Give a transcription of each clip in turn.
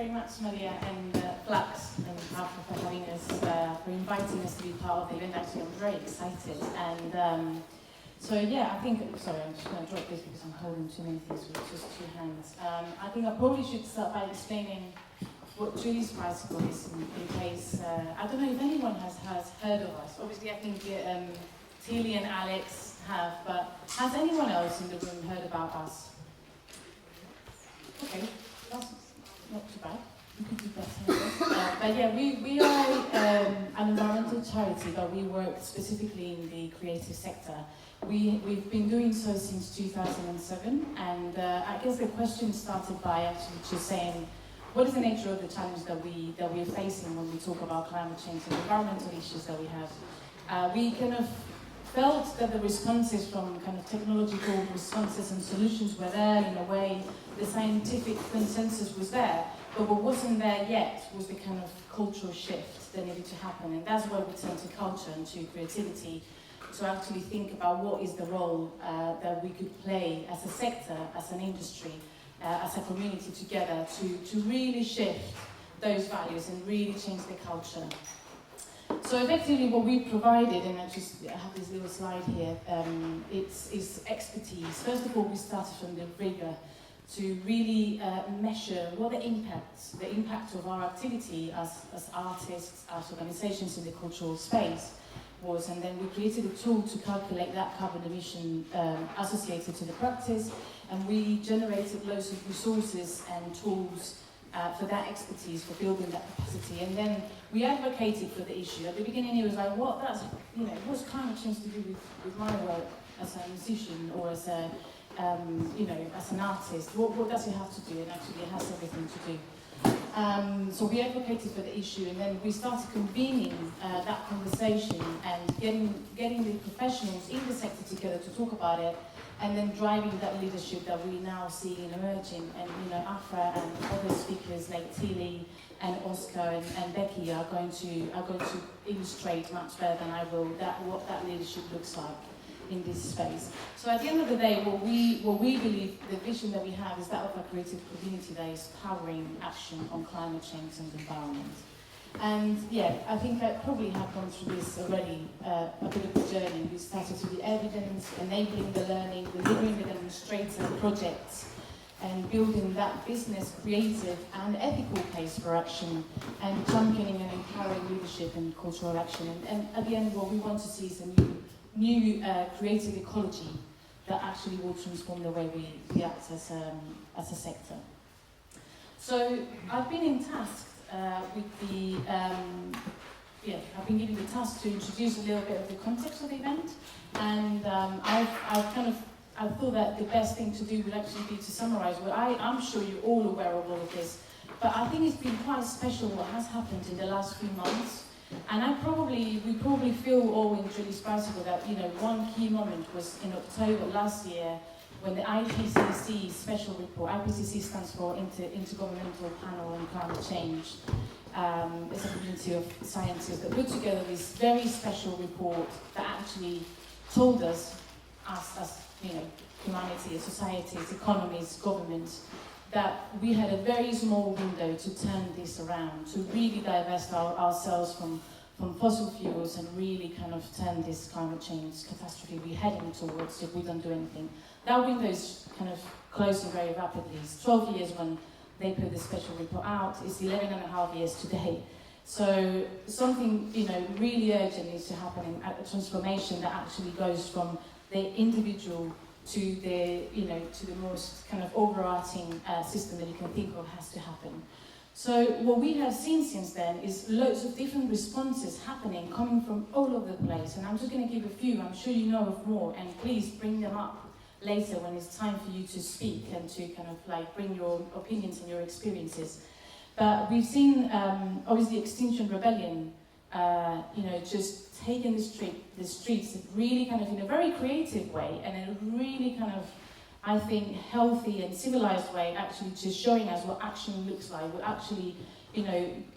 very much, Maria and Flux and Aphra for having us, for inviting us to be part of the event. Actually, I'm very excited. And so yeah, I think, sorry, I'm just going to drop this because I'm holding too many things with just two hands. I think I probably should start by explaining what Julie's bicycle is in case, I don't know if anyone has heard of us. Obviously, I think Tilly and Alex have, but has anyone else in the room heard about us? Okay, that's not too bad. We could do better. But yeah, we are an environmental charity, but we work specifically in the creative sector. We've been doing so since 2007, and I guess the question started by actually just saying, what is the nature of the challenge that we're facing when we talk about climate change and environmental issues that we have? We kind of felt that the responses from kind of technological responses and solutions were there in a way, the scientific consensus was there, but what wasn't there yet was the kind of cultural shift that needed to happen, and that's where we turn to culture and to creativity to actually think about what is the role that we could play as a sector, as an industry, as a community together to really shift those values and really change the culture. So effectively what we provided, and I have this little slide here, it's expertise. First of all, we started from the rigor to really measure what the impact of our activity as artists, as organizations in the cultural space was, and then we created a tool to calculate that carbon emission associated to the practice, and we generated loads of resources and tools for that expertise, for building that capacity, and then we advocated for the issue. At the beginning, it was like, what's climate change to do with my work as a musician or as a, as an artist? What does it have to do? And actually, it has everything to do. So we advocated for the issue, and then we started convening that conversation and getting the professionals in the sector together to talk about it, and then driving that leadership that we now see emerging. And Aphra and other speakers like Tilly and Oskar and Becky are going to illustrate much better than I will what that leadership looks like in this space. So at the end of the day, what we believe, the vision that we have is that of a creative community that is powering action on climate change and environment. And yeah, I think I probably have gone through this already, a bit of a journey. We started with the evidence, enabling the learning, delivering the demonstrator projects, and building that business, creative and ethical case for action, and championing and empowering leadership and cultural action. And at the end, what we want to see is a new creative ecology that actually will transform the way we act as a sector. So I've been tasked with the I've been given the task to introduce a little bit of the context of the event, and I thought that the best thing to do would actually be to summarise what I'm sure you're all aware of all of this, but I think it's been quite special what has happened in the last few months. And we probably feel all in Julie's bicycle that one key moment was in October last year when the IPCC special report, IPCC stands for Intergovernmental Panel on Climate Change, it's a community of scientists that put together this very special report that actually told us, as humanity, as societies, economies, governments, that we had a very small window to turn this around, to really divest ourselves from fossil fuels and really kind of turn this climate change catastrophe we're heading towards if we don't do anything. That window is kind of closing very rapidly. It's 12 years when they put the special report out. It's 11 and a half years today. So something really urgent needs to happen, a transformation that actually goes from the individual to the most kind of overarching system that you can think of has to happen. So what we have seen since then is loads of different responses happening, coming from all over the place. And I'm just going to give a few. I'm sure you know of more, and please bring them up later when it's time for you to speak and to kind of bring your opinions and your experiences. But we've seen obviously Extinction Rebellion, just taking the streets really kind of in a very creative way and in a really kind of, I think, healthy and civilized way, actually just showing us what action looks like. We're actually,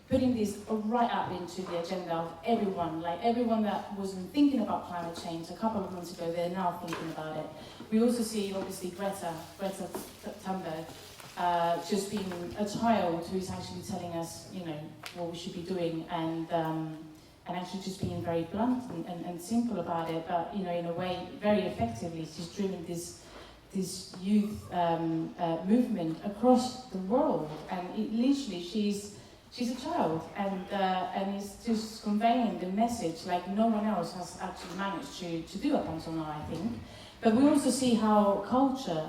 putting this right up into the agenda of everyone, everyone that wasn't thinking about climate change a couple of months ago, they're now thinking about it. We also see, obviously, Greta Thunberg just being a child who is actually telling us, you know, what we should be doing, and actually just being very blunt and simple about it, but, you know, in a way, very effectively, she's driven this youth movement across the world, and literally she's a child, and is just conveying the message like no one else has actually managed to do up until now, I think. But we also see how culture,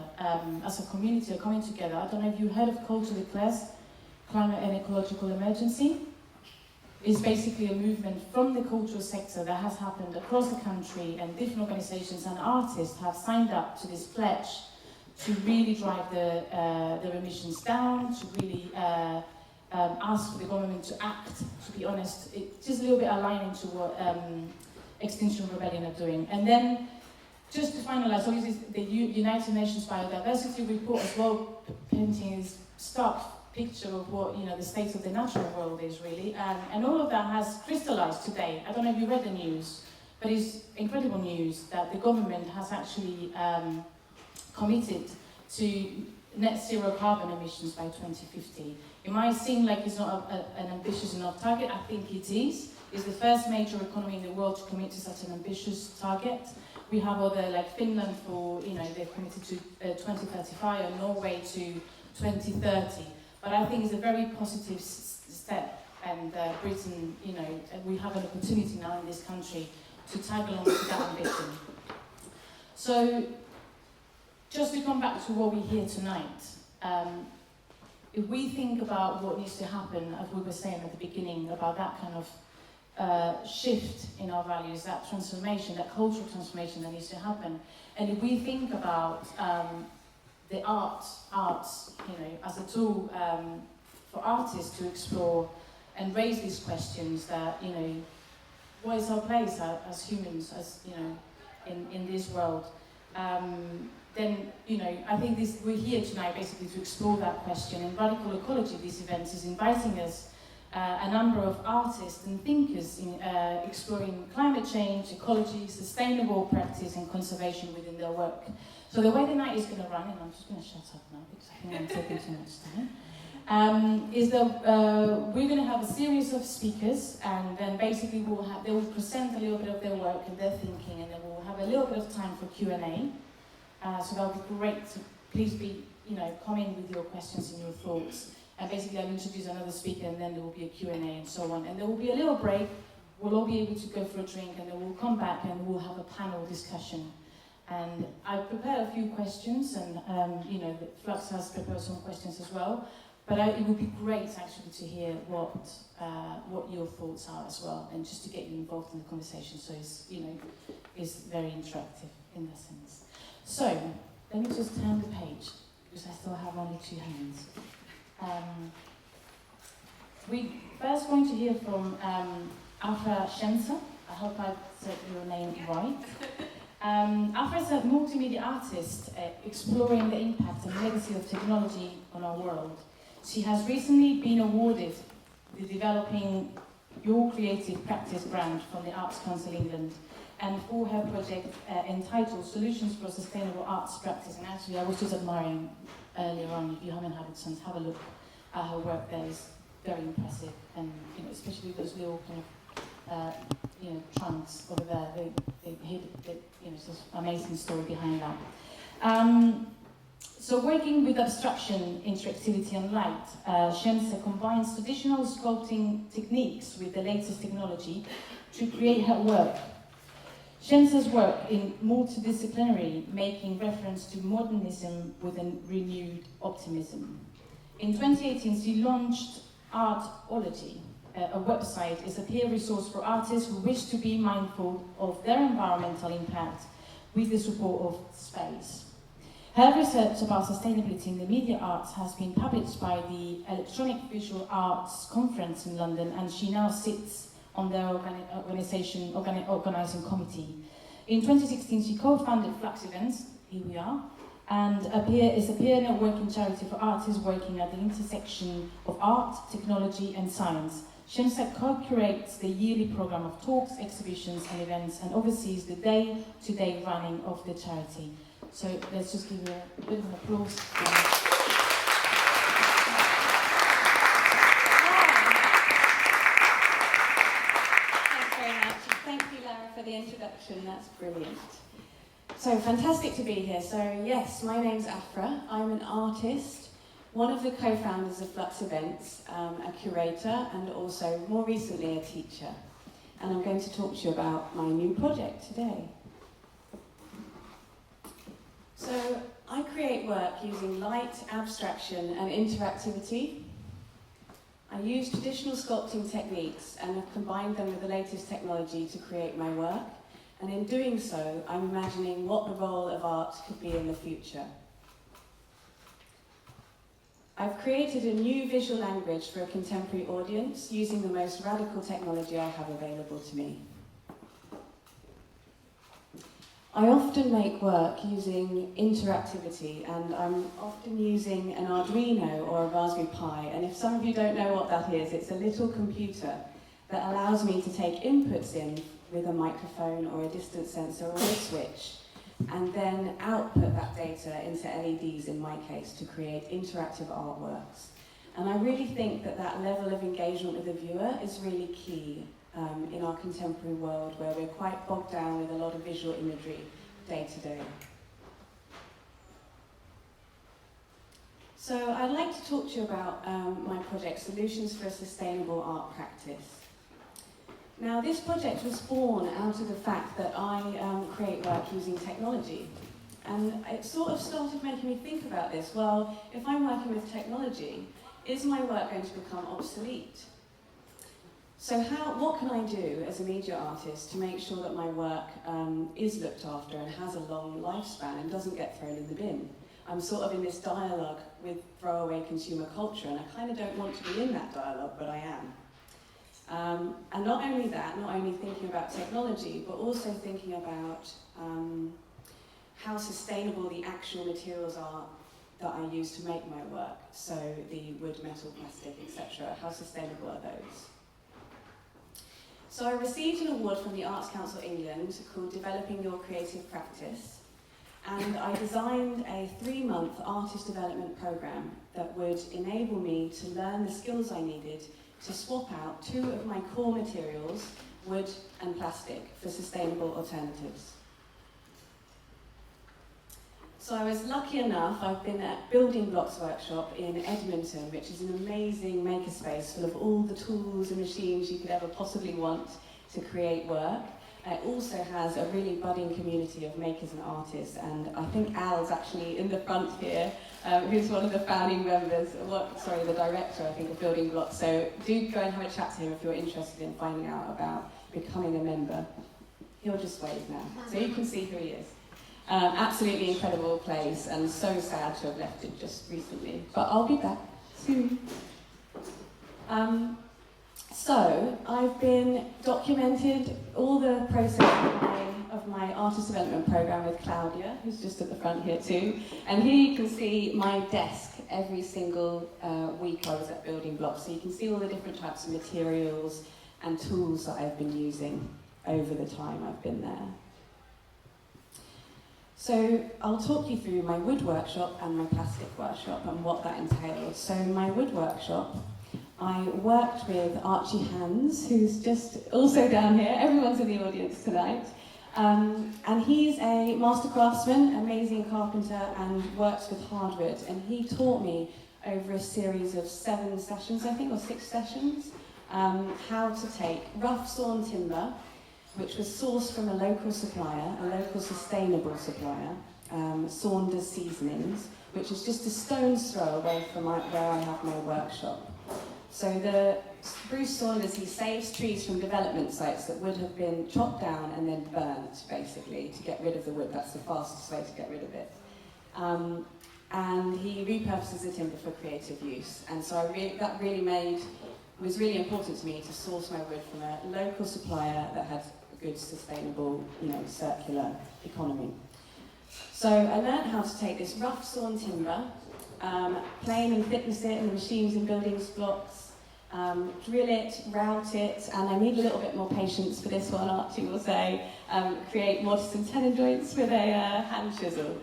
as a community, are coming together. I don't know if you heard of Culture Declares Climate and Ecological Emergency. It's basically a movement from the cultural sector that has happened across the country, and different organisations and artists have signed up to this pledge to really drive their emissions down, to really ask for the government to act. To be honest, it's just a little bit aligning to what Extinction Rebellion are doing. And then, just to finalise, obviously the United Nations Biodiversity Report as well, painting this stark picture of what, you know, the state of the natural world is really, and all of that has crystallised today. I don't know if you read the news, but it's incredible news that the government has actually committed to net zero carbon emissions by 2050. It might seem like it's not an ambitious enough target. I think it is. It's the first major economy in the world to commit to such an ambitious target. We have other, like Finland, for, you know, they've committed to 2035, and Norway to 2030. But I think it's a very positive step, and Britain, you know, we have an opportunity now in this country to tag along to that ambition. So, just to come back to what we hear tonight, if we think about what needs to happen, as we were saying at the beginning, about that kind of shift in our values, that transformation, that cultural transformation that needs to happen, and if we think about the arts, you know, as a tool for artists to explore and raise these questions that, you know, what is our place as humans, as, you know, in this world, then, you know, I think we're here tonight basically to explore that question. And Radical Ecology, this event, is inviting us, a number of artists and thinkers in exploring climate change, ecology, sustainable practice and conservation within their work. So the way the night is going to run, and I'm just going to shut up now because I think I'm taking too much time, is that we're going to have a series of speakers, and then basically they will present a little bit of their work and their thinking, and then we'll have a little bit of time for Q&A. So that would be great. Please you know, come in with your questions and your thoughts. And basically I'll introduce another speaker, and then there will be a Q&A and so on. And there will be a little break. We'll all be able to go for a drink, and then we'll come back and we'll have a panel discussion. And I've prepared a few questions, and you know, Flux has prepared some questions as well. But it would be great actually to hear what your thoughts are as well, and just to get you involved in the conversation. So it's, you know, it's very interactive in that sense. So let me just turn the page, because I still have only 2 hands. We're first going to hear from Aphra Shemza. I hope I said your name right. Aphra is a multimedia artist exploring the impact and legacy of technology on our world. She has recently been awarded the Developing Your Creative Practice grant from the Arts Council England, and for her project entitled Solutions for Sustainable Arts Practice. And actually, I was just admiring earlier on, if you haven't had a chance, have a look at her work there. It's very impressive, and, you know, especially those little kind of you know, trunks over there. They hid, you know, it's just an amazing story behind that. So working with abstraction, interactivity and light, Shemza combines traditional sculpting techniques with the latest technology to create her work. Shemza's work in multidisciplinary, making reference to modernism with a renewed optimism. In 2018, she launched Artology, a website is a peer resource for artists who wish to be mindful of their environmental impact with the support of space. Her research about sustainability in the media arts has been published by the Electronic Visual Arts Conference in London, and she now sits on their organising committee. In 2016, she co-founded Flux events, here we are, and is a peer networking charity for artists working at the intersection of art, technology and science. Shemza co-curates the yearly programme of talks, exhibitions and events, and oversees the day-to-day running of the charity. So let's just give her a bit of an applause. So fantastic to be here. So yes, my name's Aphra. I'm an artist, one of the co-founders of Flux events, a curator, and also more recently a teacher. And I'm going to talk to you about my new project today. So I create work using light, abstraction, and interactivity. I use traditional sculpting techniques and have combined them with the latest technology to create my work. And in doing so, I'm imagining what the role of art could be in the future. I've created a new visual language for a contemporary audience using the most radical technology I have available to me. I often make work using interactivity, and I'm often using an Arduino or a Raspberry Pi, and if some of you don't know what that is, it's a little computer that allows me to take inputs in with a microphone or a distance sensor or a switch, and then output that data into LEDs in my case to create interactive artworks. And I really think that that level of engagement with the viewer is really key in our contemporary world where we're quite bogged down with a lot of visual imagery day to day. So I'd like to talk to you about my project, Solutions for a Sustainable Art Practice. Now, this project was born out of the fact that I create work using technology. And it sort of started making me think about this. Well, if I'm working with technology, is my work going to become obsolete? So what can I do as a media artist to make sure that my work is looked after and has a long lifespan and doesn't get thrown in the bin? I'm sort of in this dialogue with throwaway consumer culture, and I kind of don't want to be in that dialogue, but I am. And not only that, not only thinking about technology, but also thinking about how sustainable the actual materials are that I use to make my work. So the wood, metal, plastic, etc. How sustainable are those? So I received an award from the Arts Council England called Developing Your Creative Practice, and I designed a 3-month artist development program that would enable me to learn the skills I needed to swap out 2 of my core materials, wood and plastic, for sustainable alternatives. So I was lucky enough, I've been at Building Blocks Workshop in Edmonton, which is an amazing makerspace full of all the tools and machines you could ever possibly want to create work. It also has a really budding community of makers and artists, and I think Al's actually in the front here, who's one of the founding members, the director, I think, of Building Blocks. So do go and have a chat to him if you're interested in finding out about becoming a member. He'll just wave now, so you can see who he is. Absolutely incredible place, and so sad to have left it just recently. But I'll be back soon. So I've been documented all the process of my artist development program with Claudia, who's just at the front here too. And here you can see my desk every single week I was at Building Blocks. So you can see all the different types of materials and tools that I've been using over the time I've been there. So I'll talk you through my wood workshop and my plastic workshop and what that entails. So my wood workshop, I worked with Archie Hands, who's just also down here. Everyone's in the audience tonight. And he's a master craftsman, amazing carpenter, and works with hardwood. And he taught me over a series of 7 sessions, I think, or 6 sessions, how to take rough sawn timber, which was sourced from a local supplier, a local sustainable supplier, Saunders Seasonings, which is just a stone's throw away from where I have my workshop. So Bruce Saunders, he saves trees from development sites that would have been chopped down and then burnt, basically, to get rid of the wood. That's the fastest way to get rid of it. And he repurposes the timber for creative use. And so that really was really important to me to source my wood from a local supplier that had a good, sustainable, circular economy. So I learned how to take this rough sawn timber, plane and thickness it in the machines and building blocks, drill it, route it, and I need a little bit more patience for this one, Archie will say, create mortise and tenon joints with a hand chisel.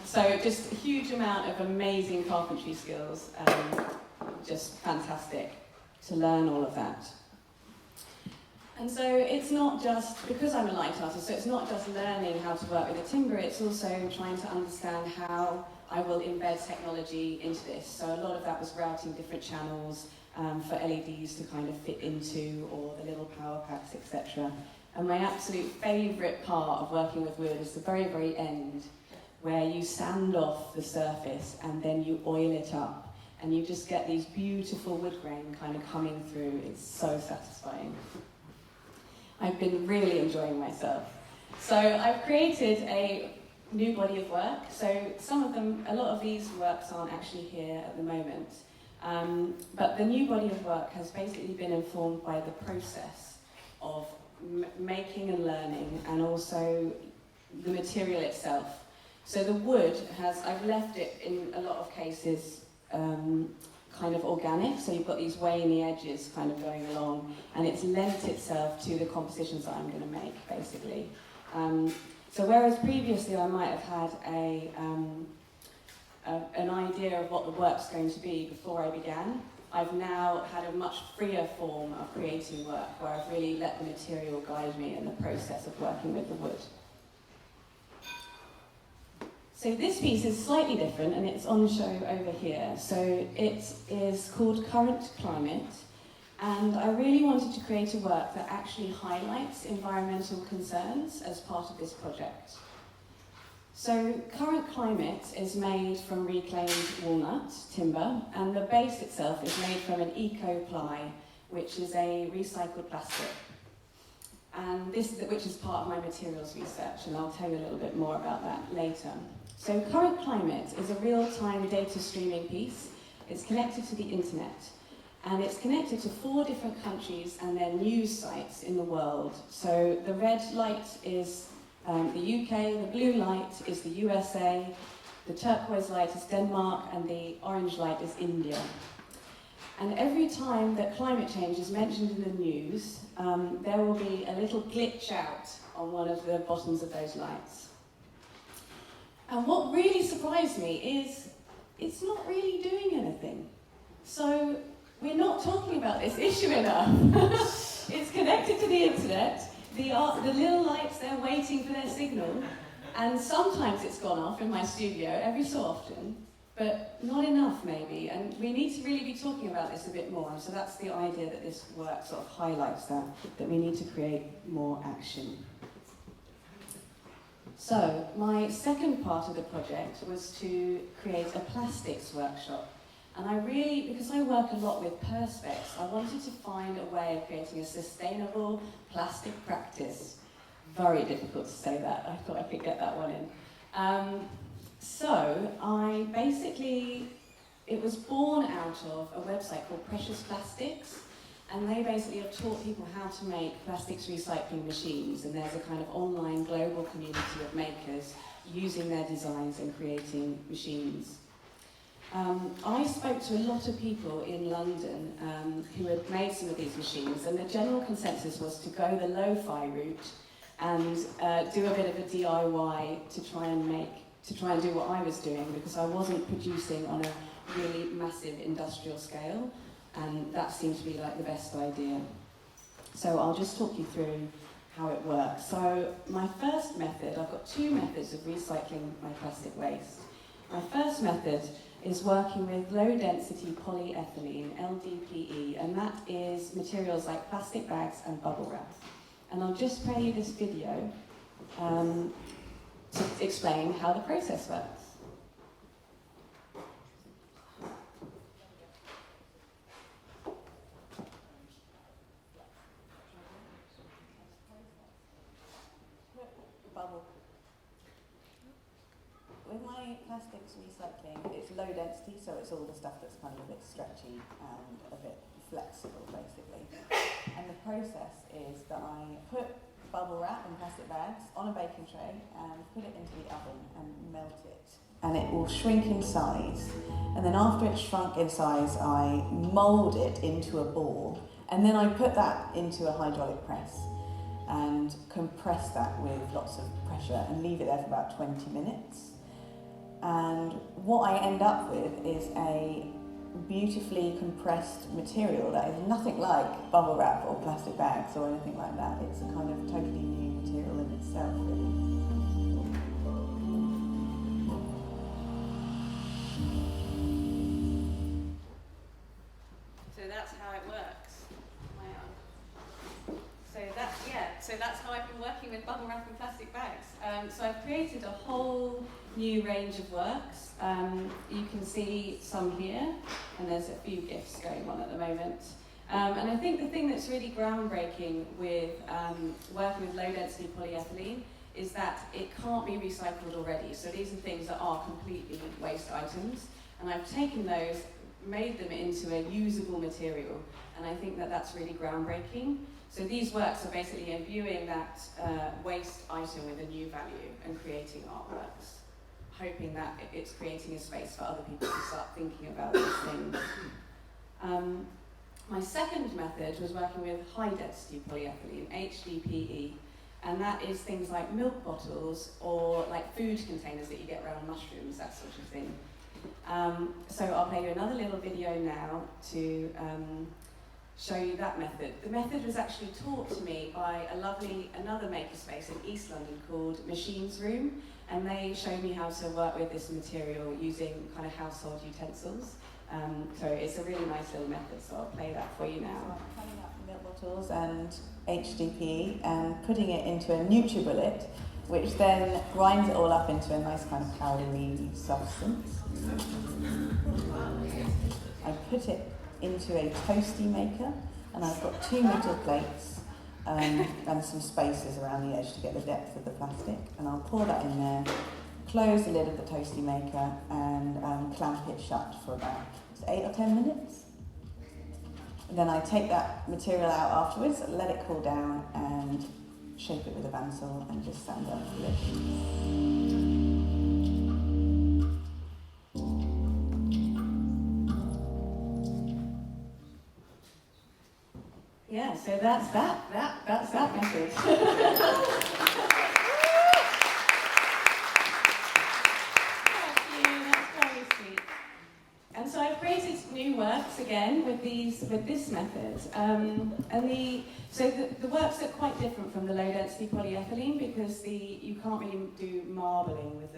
So just a huge amount of amazing carpentry skills, just fantastic to learn all of that. And so it's not just, because I'm a light artist, so it's not just learning how to work with the timber, it's also trying to understand how I will embed technology into this. So a lot of that was routing different channels for LEDs to kind of fit into, or the little power packs, etc. And my absolute favourite part of working with wood is the very, very end, where you sand off the surface and then you oil it up, and you just get these beautiful wood grain kind of coming through. It's so satisfying. I've been really enjoying myself. So I've created a new body of work. So some of them, a lot of these works aren't actually here at the moment. But the new body of work has basically been informed by the process of making and learning, and also the material itself. So the wood has, I've left it in a lot of cases kind of organic, so you've got these veiny edges kind of going along, and it's lent itself to the compositions that I'm going to make, basically. So whereas previously I might have had an idea of what the work's going to be before I began, I've now had a much freer form of creating work, where I've really let the material guide me in the process of working with the wood. So this piece is slightly different, and it's on show over here. So it is called Current Climate, and I really wanted to create a work that actually highlights environmental concerns as part of this project. So Current Climate is made from reclaimed walnut timber, and the base itself is made from an eco-ply, which is a recycled plastic. And which is part of my materials research, and I'll tell you a little bit more about that later. So Current Climate is a real-time data streaming piece. It's connected to the internet, and it's connected to 4 different countries and their news sites in the world. So the red light is the UK, the blue light is the USA, the turquoise light is Denmark, and the orange light is India. And every time that climate change is mentioned in the news, there will be a little glitch out on one of the bottoms of those lights. And what really surprised me is it's not really doing anything. So we're not talking about this issue enough. It's connected to the internet. The little lights, they're waiting for their signal. And sometimes it's gone off in my studio, every so often, but not enough maybe. And we need to really be talking about this a bit more. So that's the idea that this work sort of highlights that we need to create more action. So my second part of the project was to create a plastics workshop. And I really, because I work a lot with perspex, I wanted to find a way of creating a sustainable plastic practice. Very difficult to say that. I thought I could get that one in. So I basically, it was born out of a website called Precious Plastics, and they basically have taught people how to make plastics recycling machines, and there's a kind of online global community of makers using their designs and creating machines. I spoke to a lot of people in London who had made some of these machines, and the general consensus was to go the lo-fi route and do a bit of a DIY to try and do what I was doing, because I wasn't producing on a really massive industrial scale, and that seemed to be like the best idea. So I'll just talk you through how it works. So my first method, I've got 2 methods of recycling my plastic waste. My first method is working with low-density polyethylene, LDPE, and that is materials like plastic bags and bubble wrap. And I'll just play you this video to explain how the process works. Bubble. With my plastics recycling, it's low density, so it's all the stuff that's kind of a bit stretchy and a bit flexible, basically. And the process is that I put bubble wrap in plastic bags on a baking tray and put it into the oven and melt it. And it will shrink in size. And then after it's shrunk in size, I mould it into a ball. And then I put that into a hydraulic press and compress that with lots of pressure and leave it there for about 20 minutes. And what I end up with is a beautifully compressed material that is nothing like bubble wrap or plastic bags or anything like that. It's a kind of totally new material in itself, really. So that's how it works. So that's how I've been working with bubble wrap and plastic bags. So I've created a whole new range of works. You can see some here, and there's a few gifts going on at the moment. And I think the thing that's really groundbreaking with working with low-density polyethylene is that it can't be recycled already. So these are things that are completely waste items, and I've taken those, made them into a usable material, and I think that that's really groundbreaking. So these works are basically imbuing that waste item with a new value and creating artworks, hoping that it's creating a space for other people to start thinking about these things. My second method was working with high-density polyethylene, HDPE, and that is things like milk bottles or like food containers that you get around mushrooms, that sort of thing. So I'll play you another little video now to show you that method. The method was actually taught to me by another makerspace in East London called Machines Room, and they showed me how to work with this material using kind of household utensils. So it's a really nice little method, so I'll play that for you now. So I'm cutting up milk bottles and HDPE and putting it into a NutriBullet, which then grinds it all up into a nice kind of powdery substance. I put it into a toasty maker, and I've got 2 metal plates and some spaces around the edge to get the depth of the plastic, and I'll pour that in there, close the lid of the toasty maker, and clamp it shut for about 8 or 10 minutes. And then I take that material out afterwards, let it cool down, and shape it with a bandsaw and just sand up the lid. Yeah, so that's that method. Thank you, that's very sweet. And so I've created new works again with this method. The works are quite different from the low density polyethylene because you can't really do marbling with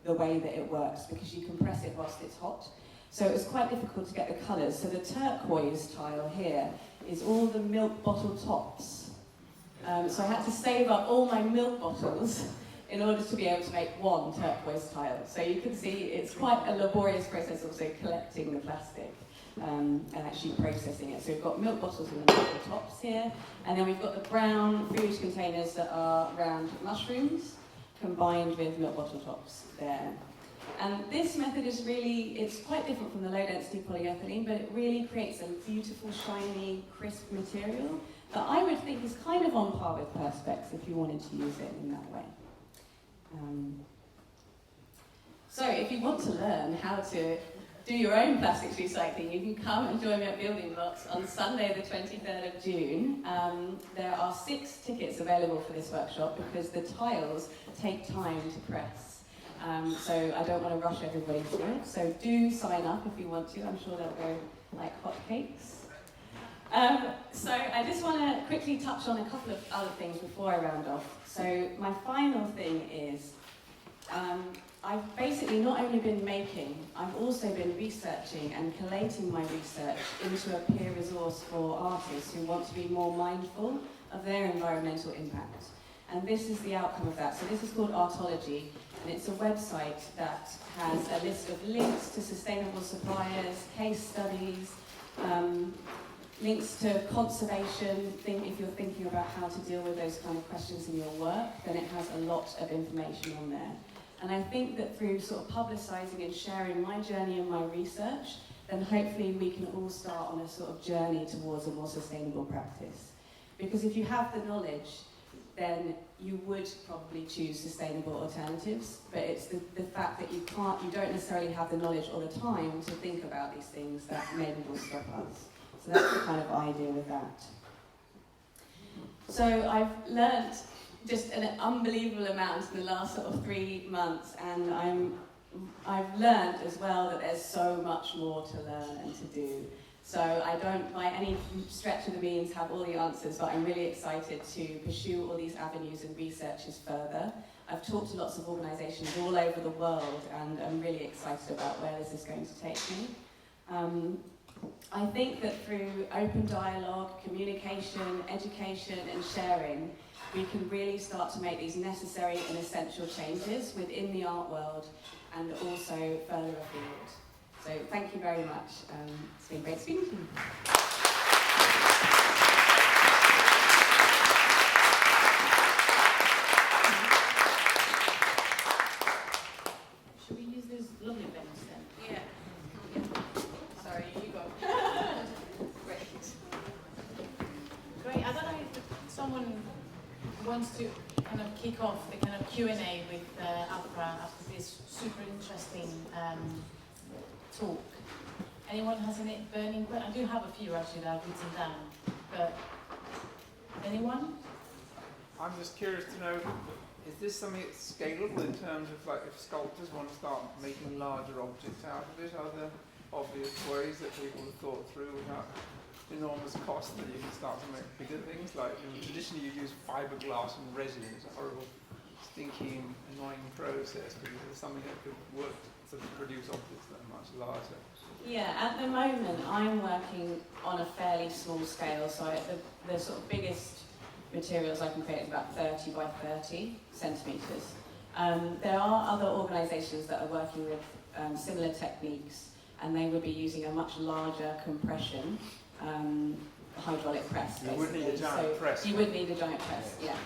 the way that it works because you compress it whilst it's hot. So it was quite difficult to get the colours. So the turquoise tile here is all the milk bottle tops. So I had to save up all my milk bottles in order to be able to make one turquoise tile. So you can see it's quite a laborious process also collecting the plastic and actually processing it. So we've got milk bottles and the milk tops here, and then we've got the brown food containers that are round mushrooms combined with milk bottle tops there. And this method is it's quite different from the low density polyethylene, but it really creates a beautiful, shiny, crisp material that I would think is kind of on par with Perspex if you wanted to use it in that way. So if you want to learn how to do your own plastics recycling, you can come and join me at Building Blocks on Sunday the 23rd of June. There are 6 tickets available for this workshop because the tiles take time to press. So I don't want to rush everybody through it. So do sign up if you want to. I'm sure they'll go like hotcakes. So I just want to quickly touch on a couple of other things before I round off. So my final thing is I've basically not only been making, I've also been researching and collating my research into a peer resource for artists who want to be more mindful of their environmental impact. And this is the outcome of that. So this is called Artology, and it's a website that has a list of links to sustainable suppliers, case studies, links to conservation. If you're thinking about how to deal with those kind of questions in your work, then it has a lot of information on there. And I think that through sort of publicising and sharing my journey and my research, then hopefully we can all start on a sort of journey towards a more sustainable practice. Because if you have the knowledge, then you would probably choose sustainable alternatives, but it's the fact that you don't necessarily have the knowledge all the time to think about these things that maybe will stop us. So that's the kind of idea with that. So I've learnt just an unbelievable amount in the last sort of 3 months, and I'm I've learned as well that there's so much more to learn and to do. So I don't, by any stretch of the means, have all the answers, but I'm really excited to pursue all these avenues and researches further. I've talked to lots of organisations all over the world, and I'm really excited about where this is going to take me. I think that through open dialogue, communication, education and sharing, we can really start to make these necessary and essential changes within the art world and also further afield. So thank you very much. It's been great speaking to you. Should we use those lovely pens then? Yeah. Sorry, you go. Great. Great. I don't know if someone wants to kind of kick off the kind of Q&A with Aphra after this super interesting talk. Anyone has any burning questions? I do have a few actually that I've written down, but anyone? I'm just curious to know, is this something that's scalable in terms of, like, if sculptors want to start making larger objects out of it? Are there obvious ways that people have thought through without enormous cost that you can start to make bigger things? Like, traditionally you use fiberglass and resin. It's a horrible, stinky, annoying process, but is there something that could work to produce objects that are much larger? Yeah, at the moment I'm working on a fairly small scale, so the sort of biggest materials I can create is about 30 by 30 centimetres. There are other organisations that are working with similar techniques, and they would be using a much larger compression hydraulic press. You would need a giant press. You would need a giant press, yeah.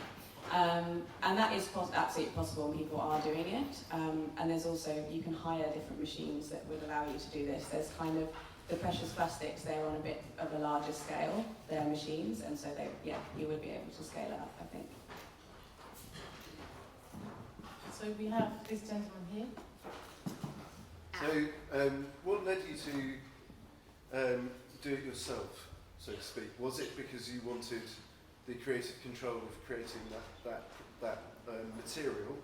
And that is absolutely possible, and people are doing it. And there's also, you can hire different machines that would allow you to do this. There's kind of the precious plastics, they're on a bit of a larger scale, they're machines, and so you would be able to scale it up, I think. So we have this gentleman here. So, what led you to do it yourself, so to speak? Was it because you wanted the creative control of creating that material,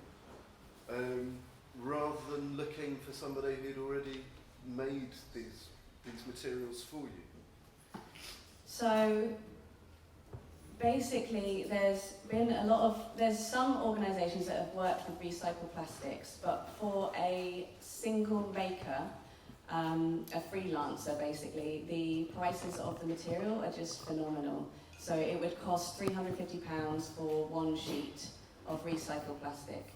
rather than looking for somebody who'd already made these materials for you? So basically there's some organisations that have worked with recycled plastics, but for a single maker, a freelancer basically, the prices of the material are just phenomenal. So it would cost £350 for one sheet of recycled plastic.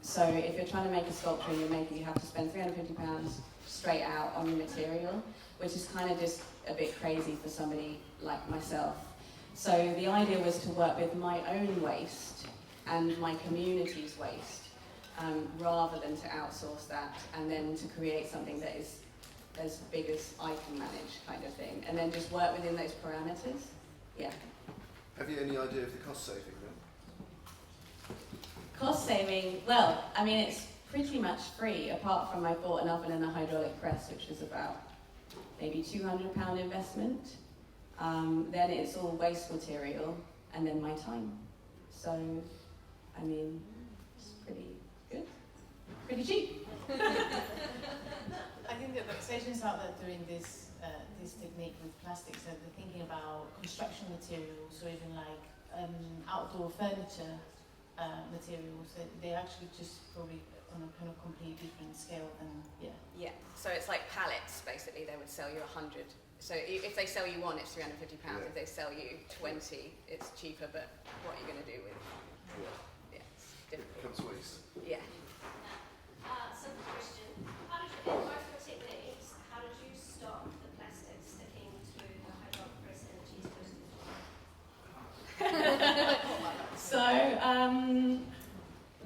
So if you're trying to make a sculpture in your maker, you have to spend £350 straight out on the material, which is kind of just a bit crazy for somebody like myself. So the idea was to work with my own waste and my community's waste, rather than to outsource that and then to create something that is as big as I can manage, kind of thing, and then just work within those parameters. Yeah. Have you any idea of the cost saving then? Cost saving, well, I mean, it's pretty much free, apart from I bought an oven and a hydraulic press, which was about maybe £200 investment. Then it's all waste material, and then my time. So, I mean, it's pretty good, pretty cheap. I think that the organisations out there doing this technique with plastics, they're thinking about construction materials or even like outdoor furniture materials. They're actually just probably on a kind of complete different scale than, Yeah, so it's like pallets, basically. They would sell you 100. So if they sell you one, it's £350. Yeah. If they sell you 20, it's cheaper, but what are you going to do with it? Yeah, it's difficult. It becomes waste. Yeah. Simple question. How did you, in both your techniques, how did you stop the plastic sticking to the hydraulic press and the cheese toasters? So,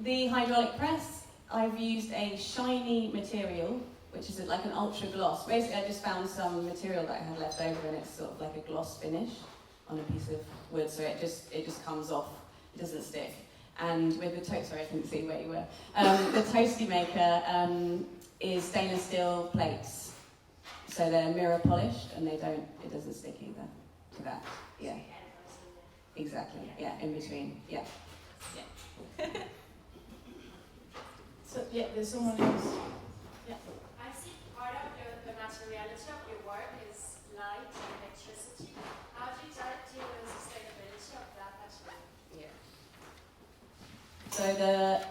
the hydraulic press, I've used a shiny material, which is like an ultra gloss. Basically, I just found some material that I had left over, and it's sort of like a gloss finish on a piece of wood, so it just comes off, it doesn't stick. And with the sorry, I couldn't see where you were. The toasty maker is stainless steel plates, so they're mirror polished, and it doesn't stick either to that. Yeah, exactly. Yeah, in between. Yeah. So, yeah, there's someone else. Yeah. I see part of the materiality of your work is light and electricity. How do you deal with the sustainability of that actually? Yeah. So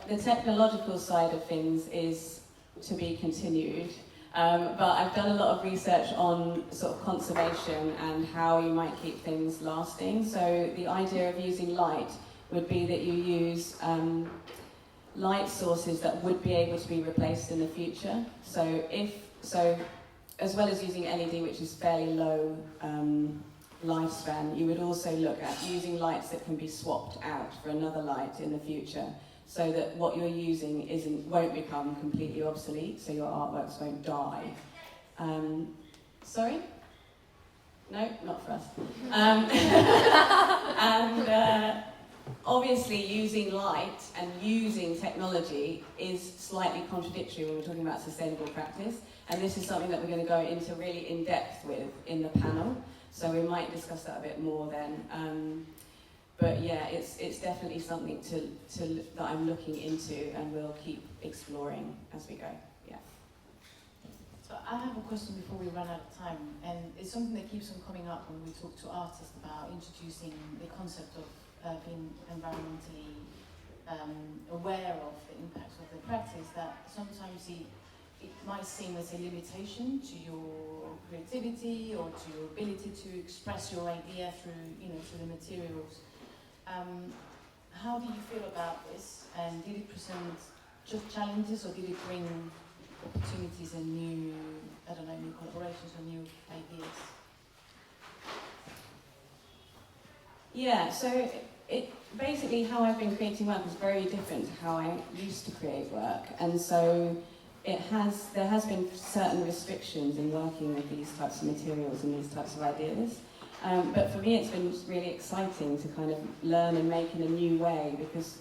the technological side of things is to be continued. But I've done a lot of research on sort of conservation and how you might keep things lasting. So the idea of using light would be that you use light sources that would be able to be replaced in the future. So as well as using LED, which is fairly low lifespan, you would also look at using lights that can be swapped out for another light in the future, so that what you're using won't become completely obsolete, so your artworks won't die. Sorry? No, not for us. And obviously using light and using technology is slightly contradictory when we're talking about sustainable practice, and this is something that we're going to go into really in depth with in the panel, so we might discuss that a bit more then. But yeah, it's definitely something that I'm looking into, and we'll keep exploring as we go. Yeah. So I have a question before we run out of time, and it's something that keeps on coming up when we talk to artists about introducing the concept of being environmentally aware of the impacts of the practice, that sometimes it might seem as a limitation to your creativity or to your ability to express your idea through the materials. How do you feel about this? And did it present just challenges, or did it bring opportunities and new collaborations or new ideas? Yeah, so it basically, how I've been creating work is very different to how I used to create work, and so there has been certain restrictions in working with these types of materials and these types of ideas. But for me, it's been really exciting to kind of learn and make in a new way, because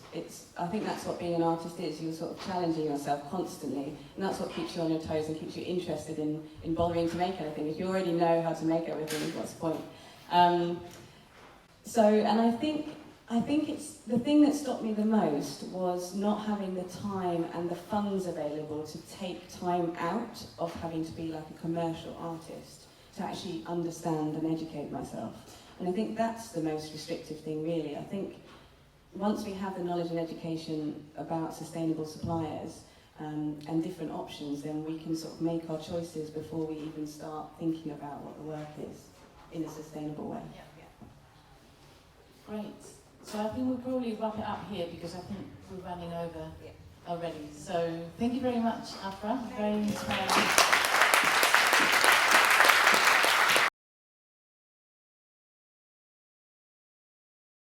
I think that's what being an artist is. You're sort of challenging yourself constantly, and that's what keeps you on your toes and keeps you interested in bothering to make anything. If you already know how to make everything, what's the point? And I think it's the thing that stopped me the most was not having the time and the funds available to take time out of having to be like a commercial artist, to actually understand and educate myself. And I think that's the most restrictive thing, really. I think once we have the knowledge and education about sustainable suppliers and different options, then we can sort of make our choices before we even start thinking about what the work is in a sustainable way. Yeah. Great. So I think we'll probably wrap it up here, because I think we're running over already. So thank you very much, Aphra. Very inspiring.